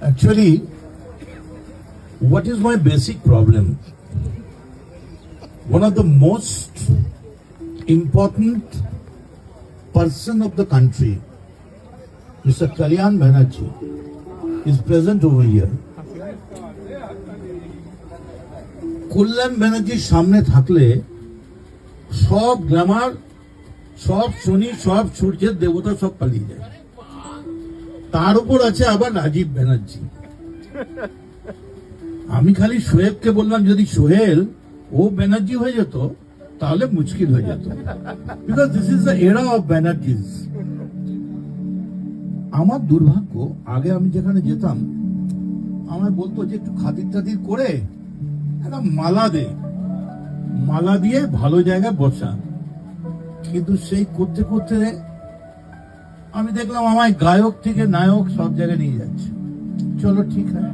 Actually, what is my basic problem? One of the most important person of the country, Mr. Kalyan Banerjee, is present over here. কল্যাণ ব্যানার্জির সামনে থাকলে সব Glamour, সব শনি, সব সূর্যের দেবতা সব পালিয়ে যায়। তার উপর আছে আবার রাজীব ব্যানার্জি। আমি খালি সোহেবকে বললাম যদি সোহেল ও ব্যানার্জি হয়ে যেত তাহলে মুশকিল হয়ে যেত, বিকজ দিস ইজ দ্য এরা অফ ব্যানার্জিজ। আমার দুর্ভাগ্য, আগে আমি যেখানে যেতাম আমায় বলতো যে একটু খাতির টাতির করে একটা মালা দিয়ে ভালো জায়গায় বসা, কিন্তু সেই করতে করতে আমি দেখলাম আমায় গায়ক থেকে নায়ক সব জায়গায় নিয়ে যাচ্ছে। চলো ঠিক আছে,